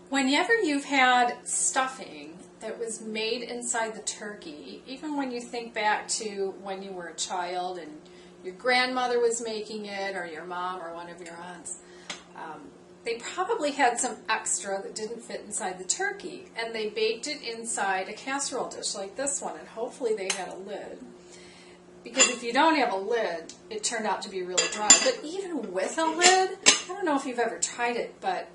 Whenever you've had stuffing that was made inside the turkey, even when you think back to when you were a child and your grandmother was making it, or your mom or one of your aunts, they probably had some extra that didn't fit inside the turkey, and they baked it inside a casserole dish like this one, and hopefully they had a lid. Because if you don't have a lid, it turned out to be really dry. But even with a lid, I don't know if you've ever tried it, but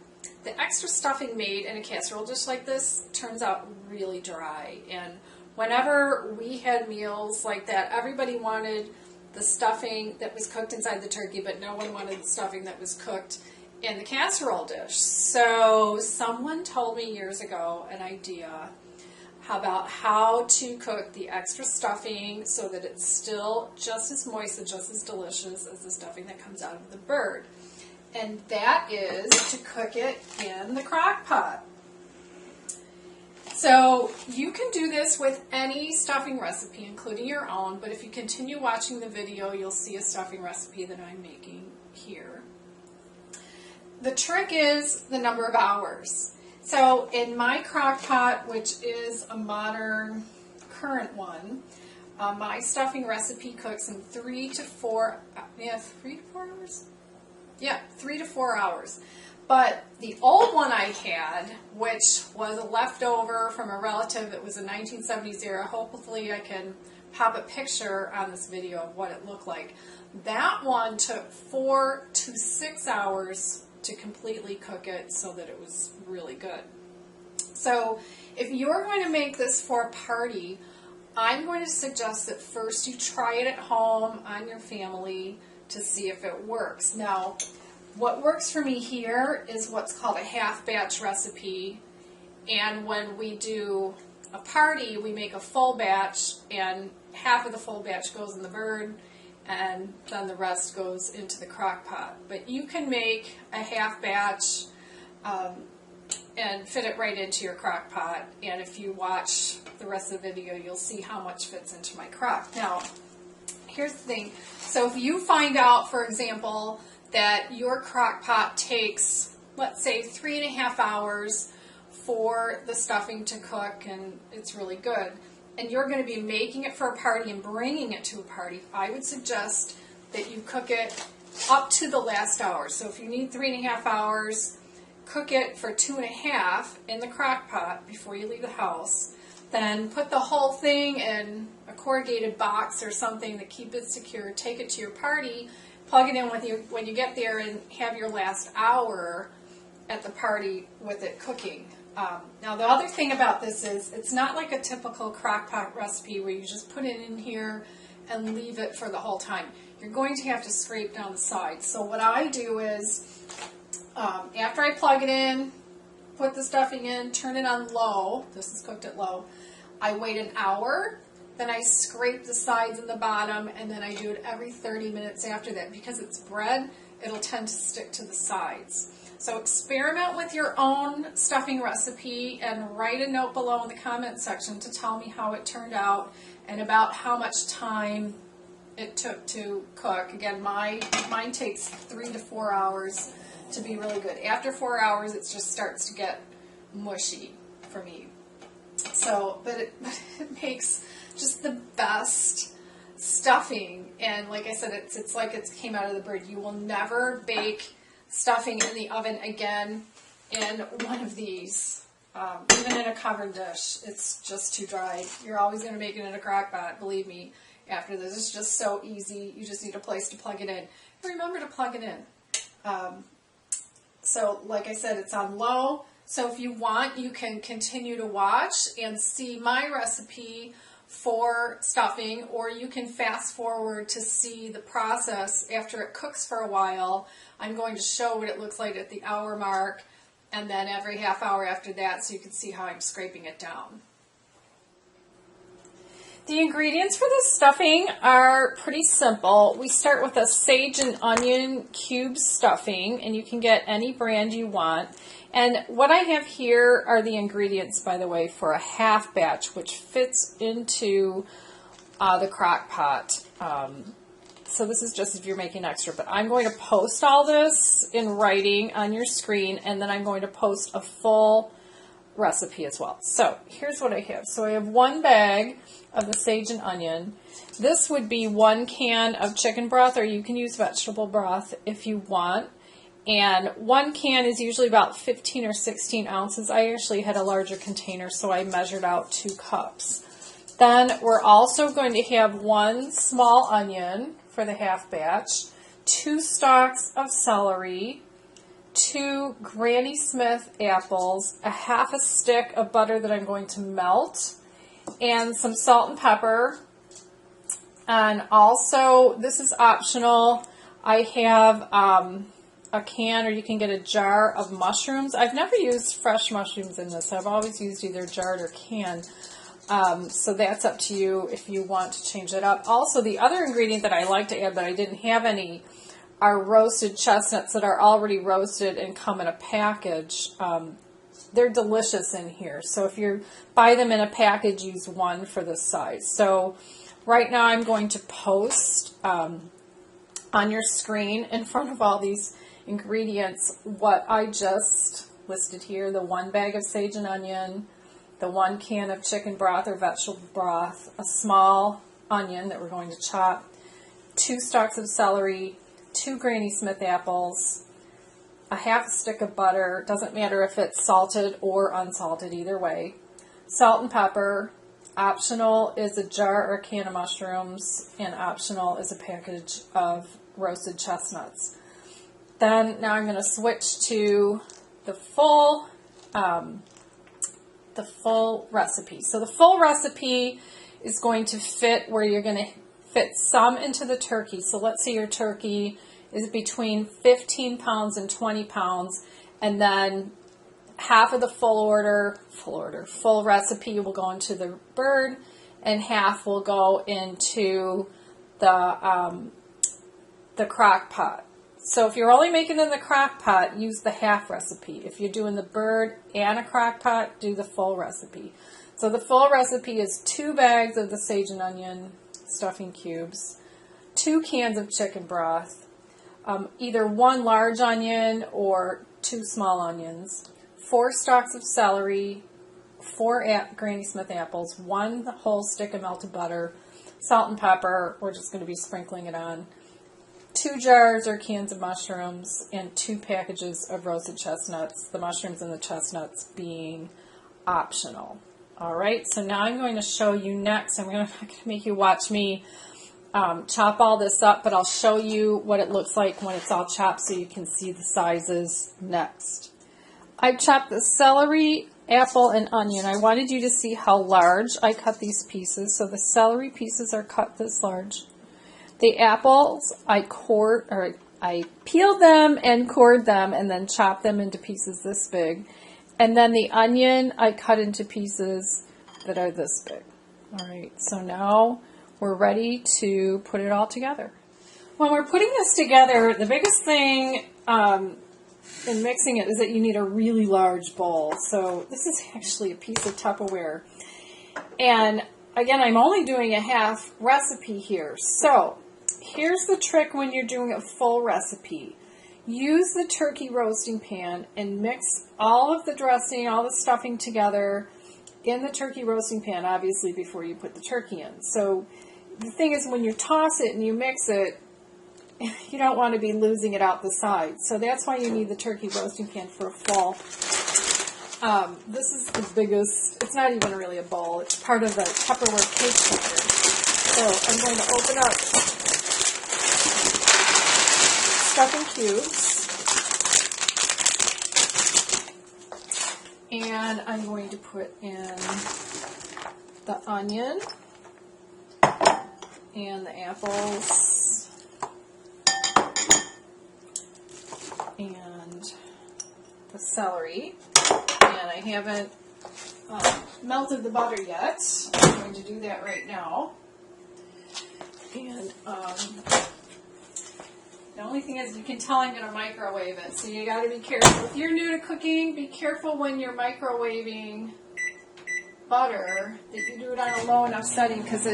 the extra stuffing made in a casserole dish like this turns out really dry. And whenever we had meals like that, everybody wanted the stuffing that was cooked inside the turkey, but no one wanted the stuffing that was cooked in the casserole dish. So someone told me years ago an idea about how to cook the extra stuffing so that it's still just as moist and just as delicious as the stuffing that comes out of the bird. And that is to cook it in the crock pot. So you can do this with any stuffing recipe, including your own, but if you continue watching the video, you'll see a stuffing recipe that I'm making here. The trick is the number of hours. So in my crock pot, which is a modern, current one, my stuffing recipe cooks in 3 to 4 hours? Yeah, 3 to 4 hours. But the old one I had, which was a leftover from a relative, it was a 1970s era, hopefully I can pop a picture on this video of what it looked like. That one took 4 to 6 hours to completely cook it so that it was really good. So if you're going to make this for a party, I'm going to suggest that first you try it at home on your family to see if it works. Now, what works for me here is what's called a half batch recipe, and when we do a party, we make a full batch, and half of the full batch goes in the bird, and then the rest goes into the crock pot. But you can make a half batch and fit it right into your crock pot, and if you watch the rest of the video, you'll see how much fits into my crock. Now, here's the thing. So if you find out, for example, that your crock pot takes, let's say, 3.5 hours for the stuffing to cook, and it's really good, and you're going to be making it for a party and bringing it to a party, I would suggest that you cook it up to the last hour. So if you need 3.5 hours, cook it for 2.5 in the crock pot before you leave the house. Then put the whole thing in a corrugated box or something to keep it secure. Take it to your party, plug it in with you when you get there, and have your last hour at the party with it cooking. Now the other thing about this is it's not like a typical crock pot recipe where you just put it in here and leave it for the whole time. You're going to have to scrape down the sides. So what I do is after I plug it in, put the stuffing in, turn it on low, this is cooked at low, I wait an hour, then I scrape the sides and the bottom, and then I do it every 30 minutes after that. Because it's bread, it'll tend to stick to the sides. So experiment with your own stuffing recipe and write a note below in the comment section to tell me how it turned out and about how much time it took to cook. Again, mine takes 3 to 4 hours to be really good. After 4 hours, it just starts to get mushy for me. So, but it makes just the best stuffing, and like I said, it's like it came out of the bird. You will never bake stuffing in the oven again in one of these, even in a covered dish. It's just too dry. You're always going to make it in a crock pot, believe me. After this, it's just so easy. You just need a place to plug it in. And remember to plug it in. So like I said, it's on low. So if you want, you can continue to watch and see my recipe for stuffing, or you can fast forward to see the process after it cooks for a while. I'm going to show what it looks like at the hour mark, and then every half hour after that, so you can see how I'm scraping it down. The ingredients for this stuffing are pretty simple. We start with a sage and onion cube stuffing, and you can get any brand you want. And what I have here are the ingredients, by the way, for a half batch, which fits into the crock pot. So this is just if you're making extra, but I'm going to post all this in writing on your screen, and then I'm going to post a full recipe as well. So here's what I have. So I have 1 bag of the sage and onion. This would be 1 can of chicken broth, or you can use vegetable broth if you want. And 1 can is usually about 15 or 16 ounces. I actually had a larger container, so I measured out 2 cups. Then we're also going to have 1 small onion for the half batch, 2 stalks of celery, 2 Granny Smith apples, a half a stick of butter that I'm going to melt, and some salt and pepper. And also, this is optional, I have a can, or you can get a jar of mushrooms. I've never used fresh mushrooms in this. I've always used either jarred or canned. So that's up to you if you want to change it up. Also, the other ingredient that I like to add, but I didn't have any, are roasted chestnuts that are already roasted and come in a package. They're delicious in here. So if you buy them in a package, use 1 for this size. So right now I'm going to post on your screen in front of all these ingredients what I just listed here. The 1 bag of sage and onion, the 1 can of chicken broth or vegetable broth, a small onion that we're going to chop, 2 stalks of celery, 2 Granny Smith apples, a half a stick of butter, doesn't matter if it's salted or unsalted, either way, salt and pepper. Optional is a jar or a can of mushrooms, and optional is a package of roasted chestnuts. Then now I'm going to switch to the full recipe. So the full recipe is going to fit where you're going to fit some into the turkey. So let's say your turkey is between 15 pounds and 20 pounds, and then half of the full recipe will go into the bird, and half will go into the crock pot. So if you're only making in the crock pot, use the half recipe. If you're doing the bird and a crock pot, do the full recipe. So the full recipe is 2 bags of the sage and onion stuffing cubes, 2 cans of chicken broth, either 1 large onion or 2 small onions, 4 stalks of celery, 4 Granny Smith apples, 1 whole stick of melted butter, salt and pepper, we're just going to be sprinkling it on, 2 jars or cans of mushrooms, and 2 packages of roasted chestnuts, the mushrooms and the chestnuts being optional. Alright, so now I'm going to show you next. I'm going to make you watch me chop all this up, but I'll show you what it looks like when it's all chopped so you can see the sizes next. I've chopped the celery, apple, and onion. I wanted you to see how large I cut these pieces. So the celery pieces are cut this large. The apples, I peeled them and cored them and then chopped them into pieces this big. And then the onion, I cut into pieces that are this big. All right, so now we're ready to put it all together. When we're putting this together, the biggest thing in mixing it is that you need a really large bowl. So this is actually a piece of Tupperware. And again, I'm only doing a half recipe here. So here's the trick when you're doing a full recipe. Use the turkey roasting pan and mix all of the dressing, all the stuffing together in the turkey roasting pan, obviously before you put the turkey in. So the thing is, when you toss it and you mix it, you don't want to be losing it out the sides. So that's why you need the turkey roasting pan for a full. This is the biggest, it's not even really a bowl, it's part of the Tupperware cake shaker. So I'm going to open up stuffing cubes, and I'm going to put in the onion and the apples and the celery, and I haven't melted the butter yet. I'm going to do that right now. And the only thing is, you can tell I'm going to microwave it, so you got to be careful. If you're new to cooking, be careful when you're microwaving butter that you do it on a low enough setting, because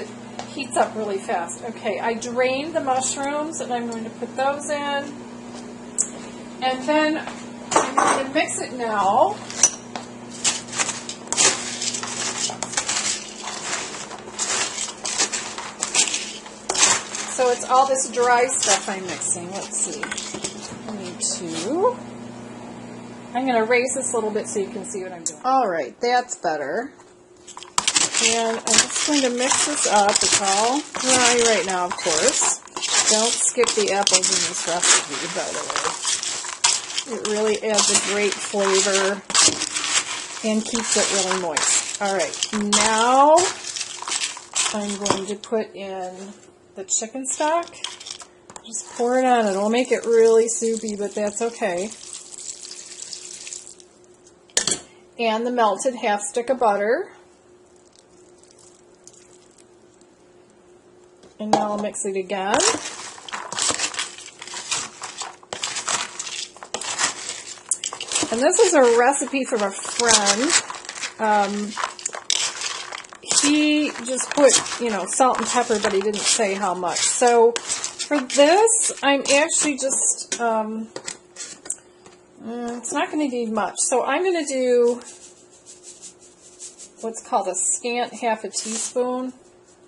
heats up really fast. Okay, I drained the mushrooms and I'm going to put those in. And then I'm going to mix it now. So it's all this dry stuff I'm mixing. Let's see. I'm going to raise this a little bit so you can see what I'm doing. All right, that's better. And I'm just going to mix this up. It's all dry right now, of course. Don't skip the apples in this recipe, by the way. It really adds a great flavor and keeps it really moist. All right, now I'm going to put in the chicken stock. Just pour it on. It'll make it really soupy, but that's okay. And the melted half stick of butter. And now I'll mix it again. And this is a recipe from a friend. He just put, salt and pepper, but he didn't say how much. So for this, I'm actually just, it's not going to need much. So I'm going to do what's called a scant half a teaspoon.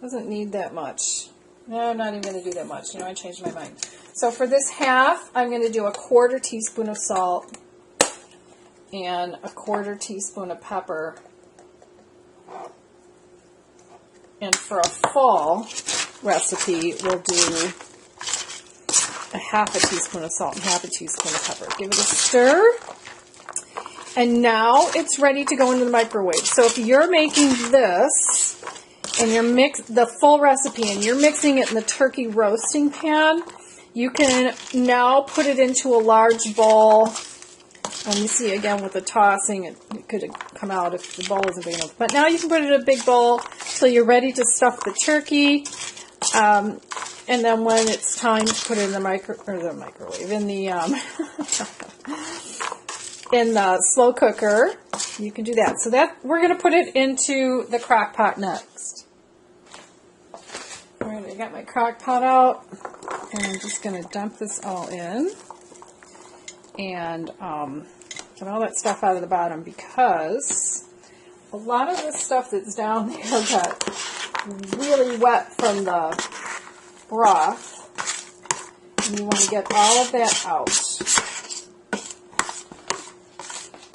Doesn't need that much. No, I'm not even going to do that much. I changed my mind. So for this half, I'm going to do a 1/4 teaspoon of salt and a 1/4 teaspoon of pepper. And for a full recipe, we'll do a 1/2 teaspoon of salt and 1/2 teaspoon of pepper. Give it a stir. And now it's ready to go into the microwave. So if you're making this, and you're the full recipe, and you're mixing it in the turkey roasting pan, you can now put it into a large bowl. You see, again, with the tossing, it could have come out if the bowl isn't big enough. But now you can put it in a big bowl till you're ready to stuff the turkey. And then when it's time to put it in the microwave, in the in the slow cooker, you can do that. So we're going to put it into the crock pot next. All right, I got my crock pot out, and I'm just going to dump this all in. And get all that stuff out of the bottom, because a lot of the stuff that's down there got really wet from the broth, and you want to get all of that out.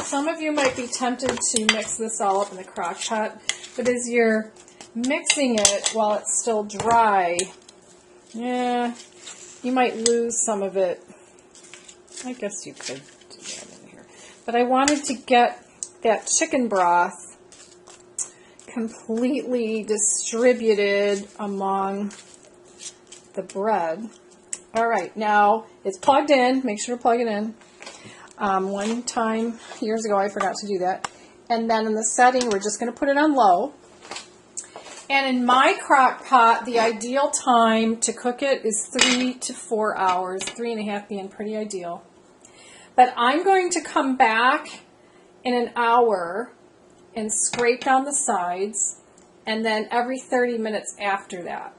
Some of you might be tempted to mix this all up in the crock pot, but as you're mixing it while it's still dry, you might lose some of it. I guess you could do that in here. But I wanted to get that chicken broth completely distributed among the bread. All right, now it's plugged in. Make sure to plug it in. One time years ago, I forgot to do that. And then in the setting, we're just going to put it on low. And in my crock pot, the ideal time to cook it is 3 to 4 hours, 3.5 being pretty ideal. But I'm going to come back in an hour and scrape down the sides, and then every 30 minutes after that.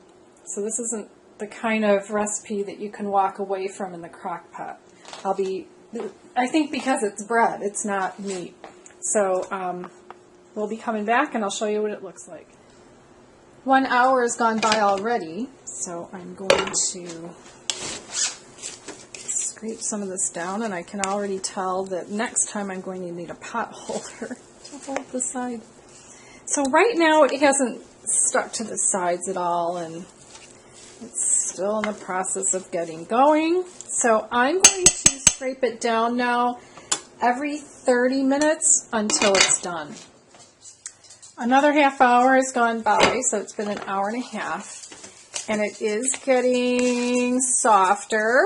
So this isn't the kind of recipe that you can walk away from in the crock pot. I think because it's bread, it's not meat. So we'll be coming back, and I'll show you what it looks like. 1 hour has gone by already, so I'm going to scrape some of this down, and I can already tell that next time I'm going to need a pot holder to hold the side. So right now it hasn't stuck to the sides at all, and it's still in the process of getting going. So I'm going to scrape it down now every 30 minutes until it's done. Another half hour has gone by, so it's been an hour and a half, and it is getting softer.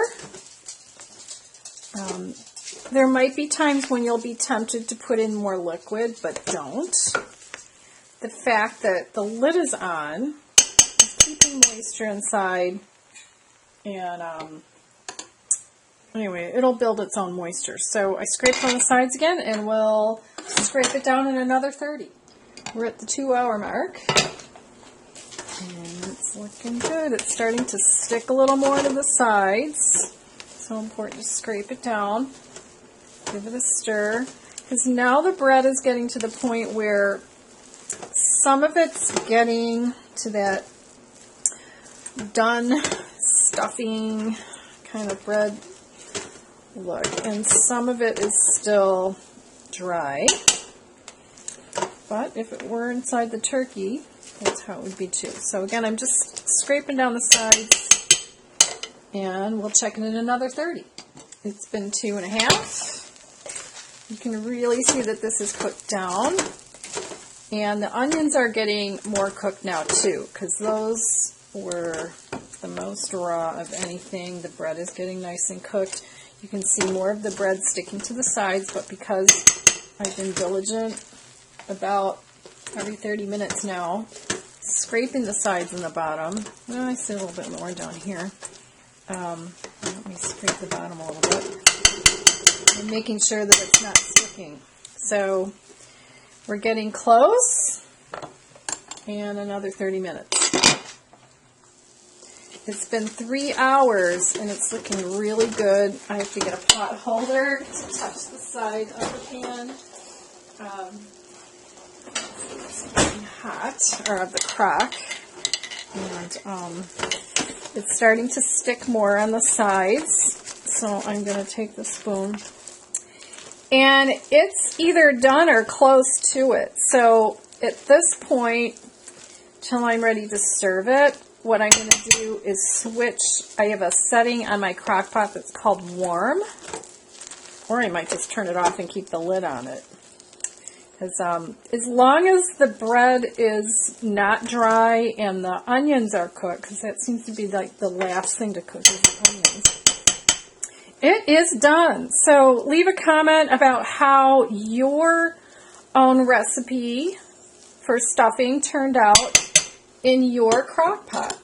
There might be times when you'll be tempted to put in more liquid, but don't. The fact that the lid is on is keeping moisture inside, and anyway, it'll build its own moisture. So I scraped on the sides again, and we'll scrape it down in another 30. We're at the 2 hour mark, And it's looking good. It's starting to stick a little more to the sides. So important to scrape it down. Give it a stir. Because now the bread is getting to the point where some of it's getting to that done stuffing kind of bread look. And some of it is still dry. But if it were inside the turkey, that's how it would be too. So again, I'm just scraping down the sides, and we'll check it in another 30. It's been 2.5. You can really see that this is cooked down. And the onions are getting more cooked now too, because those were the most raw of anything. The bread is getting nice and cooked. You can see more of the bread sticking to the sides, but because I've been diligent about every 30 minutes now, scraping the sides and the bottom. Well, I see a little bit more down here. Let me scrape the bottom a little bit. And making sure that it's not sticking. So we're getting close, and another 30 minutes. It's been 3 hours, and it's looking really good. I have to get a pot holder to touch the side of the pan. It's getting hot, or of the crock, and it's starting to stick more on the sides, so I'm going to take the spoon, and it's either done or close to it. So at this point, till I'm ready to serve it, what I'm going to do is switch. I have a setting on my crock pot that's called warm, or I might just turn it off and keep the lid on it. As long as the bread is not dry and the onions are cooked, because that seems to be like the last thing to cook is the onions, it is done. So leave a comment about how your own recipe for stuffing turned out in your crock pot.